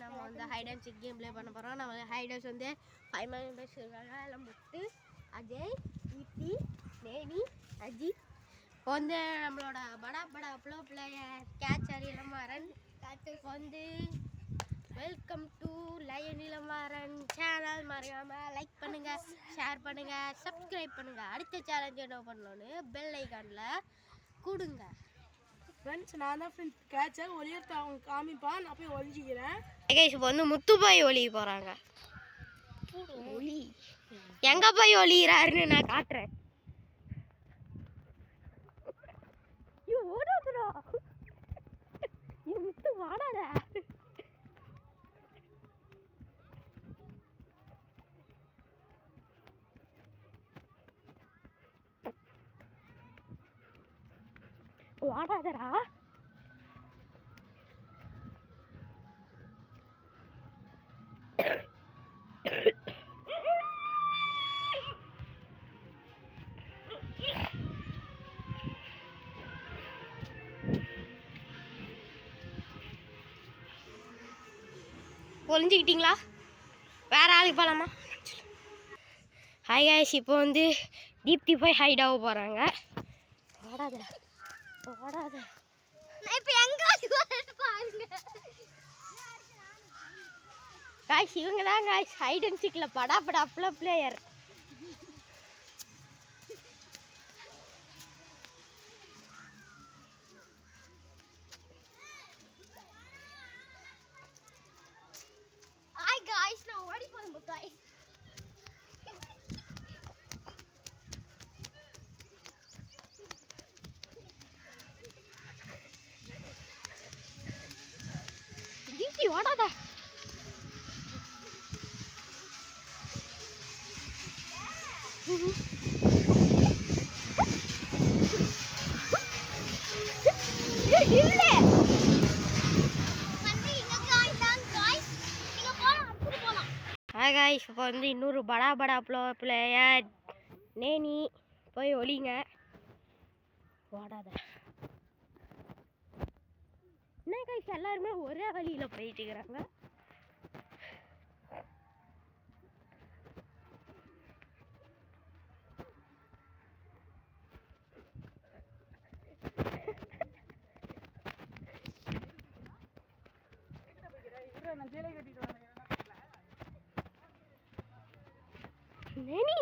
நம்ம வந்து hide and seek game play பண்ண போகிறோம். நம்ம ஹைடர்ஸ் வந்து 5 மெம்பர்ஸ் இருக்காங்க. எல்லாம் முட்டு, அஜய், கீர்த்தி, நேனி, அஜித். இப்போ வந்து நம்மளோட படா படா ப்ளோ பிளேயர் கேச்சர் இளமாறன். இப்போ வந்து welcome to lion Ilamaran channel. மறக்காமல் லைக் பண்ணுங்கள், ஷேர் பண்ணுங்கள், சப்ஸ்கிரைப் பண்ணுங்கள். அடுத்த சேலஞ்ச் என்ன பண்ணணும்னு பெல் ஐக்கானில் கொடுங்க. ஃப்ரெண்ட்ஸ், நான் தான் ஃப்ரெண்ட்ஸ் கேட்சர் ஒளியத்தை அவங்க காமிப்பான். நான் போய் ஒழிஞ்சிக்கிறேன். இப்போ வந்து முத்துப்பாய் ஒளிய போகிறாங்க. ஒளி எங்கே போய் ஒளிகிறாருன்னு நான் காட்டுறேன். ஓடாதுடா முத்து, வாடாத. வாடாதடா. ஒளிஞ்சிக்கிட்டீங்களா? வேற ஆளுக்கு போகலாமா? ஹாய் காய்ஸ், இப்போ வந்து தீப்தி போய் ஹைட் ஆக போகிறாங்க. ஓடாத ஓடாத. காய்ஸ், இவங்க தான் guys height and சீக்கில் Bada Bada flow player. நான் ஓடி போய் முத்தாய். தீப்தி ஓடாத. ஹாய் காய்ஸ், இப்போ வந்து இன்னொரு படா படா ப்ளோ பிளேயர் நேனி போய் ஒளிங்க. ஓடாத. என்ன காய்ஸ், எல்லாருமே ஒரே வழியில் போயிட்டு இருக்கிறாங்க. நேனி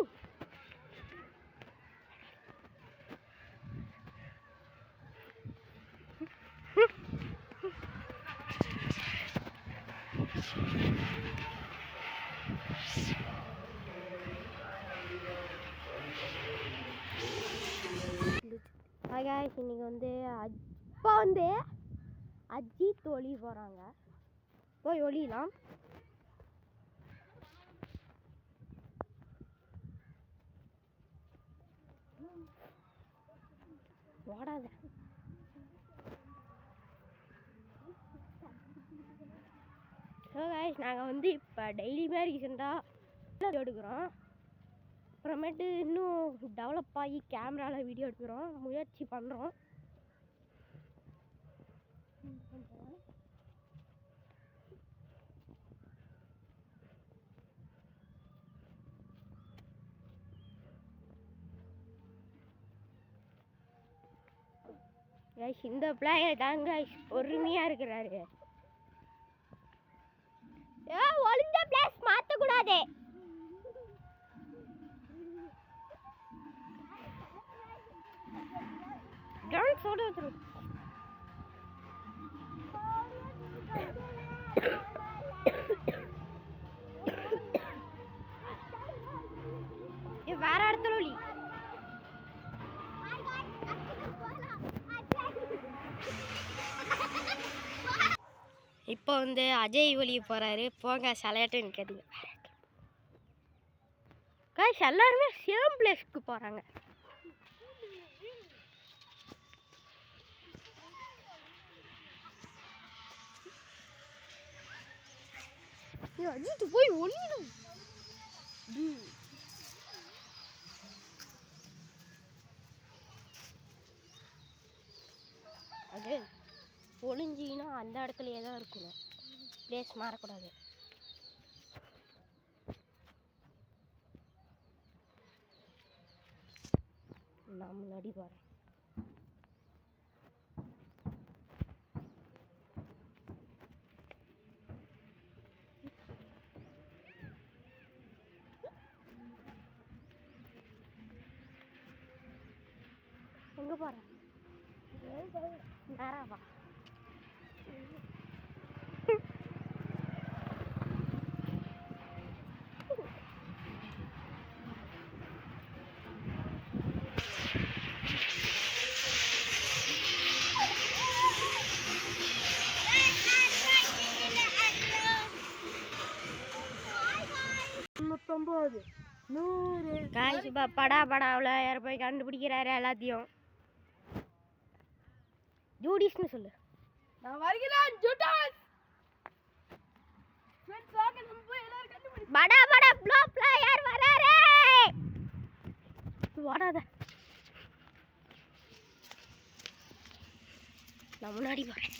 ஹாய் காய்ஸ், இன்னைக்கு வந்து இப்போ வந்து அஜித் ஒளி போகிறாங்க. போய் ஒளியலாம். ஓடாத. ஸோ காய்ஸ், நாங்கள் வந்து இப்போ டெய்லியுமே ரீசெண்டாக எடுக்கிறோம். அப்புறமேட்டு இன்னும் டெவலப் ஆகி கேமராவில் வீடியோ எடுக்கிறோம், முயற்சி பண்ணுறோம். கைஸ், இந்த பிளேயர் தாங்க பொறுமையாக இருக்கிறாரு. ஒளிஞ்ச பிளேஸ் மாற்றக்கூடாது. வேற இடத்துல ஒளி. இப்போ வந்து அஜய் ஒளிய போகிறாரு. போங்க, சலையாட்டுன்னு கேட்டுங்க. காய்ஸ், எல்லாருமே சேம் பிளேஸ்க்கு போகிறாங்க. அஜித்து போய் ஒளியணும். அது ஒளிஞ்சிங்கன்னா அந்த இடத்துலையே தான் இருக்கணும். பிளேஸ் மாறக்கூடாது. நான் முன்னாடி போகிறேன். எங்கே போகிறேன்? நேராவா? காய்ஸ் படாவில் யார் போய் கண்டுபிடிக்கிறாரு எல்லாத்தையும். ஜூடிஸ்னு சொல்லு. நான் வருகிறேன் ஜூடாஸ். ஃப்ரெண்ட்ஸ் வாங்க நம்ம போய் எல்லாரும் கண்டுபிடி. படா ப்ளோ பிளேயர் வராரே. ஓடாத. நான் முன்னாடி போறேன்.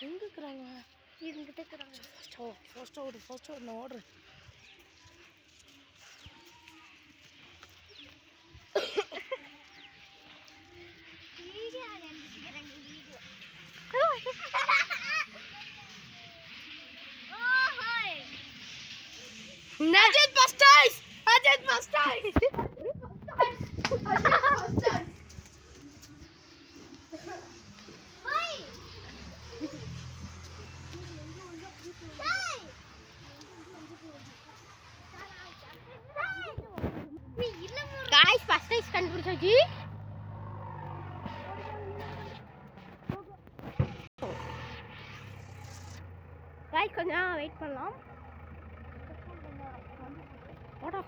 எங்க இருக்கறாங்க? இங்கிட்ட இருக்கறாங்க. ஃபர்ஸ்ட் ஓடு நான் ஓடுறேன். Ajit Bastais. Guys, Bastais கண்டுபிடிச்சாச்சு. Guys, கொஞ்சம் வெயிட் பண்ணலாம். ஓடா.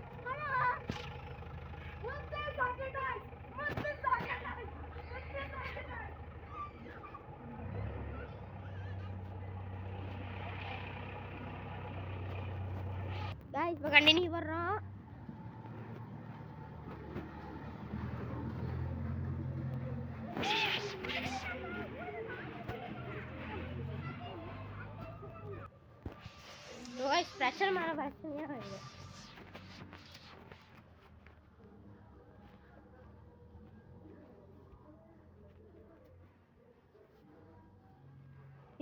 Guys, இப்போ கண்டினியூ பண்றோம். Guys, pressure मारा பிரச்சனையா வருது.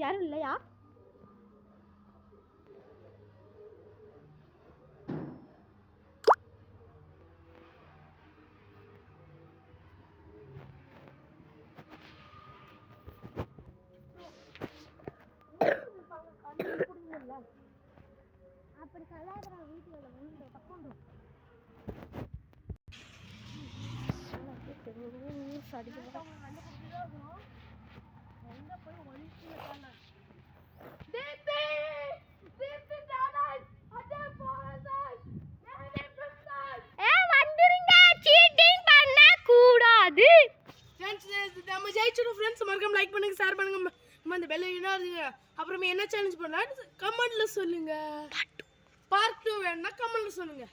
யாரும் இல்லையா? அப்படி கலாதரா வீட்டுல வந்து தப்போண்டு நம்ம ஜெயிச்சிடும் ஃப்ரெண்ட்ஸ். மறக்காம லைக் பண்ணுங்க, ஷேர் பண்ணுங்க. நம்ம அந்த பெல் ஐக்கனை அழுத்துங்க. அப்புறம் என்ன சேலஞ்ச் பண்ணலாம் கமெண்ட்ல சொல்லுங்க. பார்ட் 2 வேணும்னா கமெண்ட்ல சொல்லுங்க.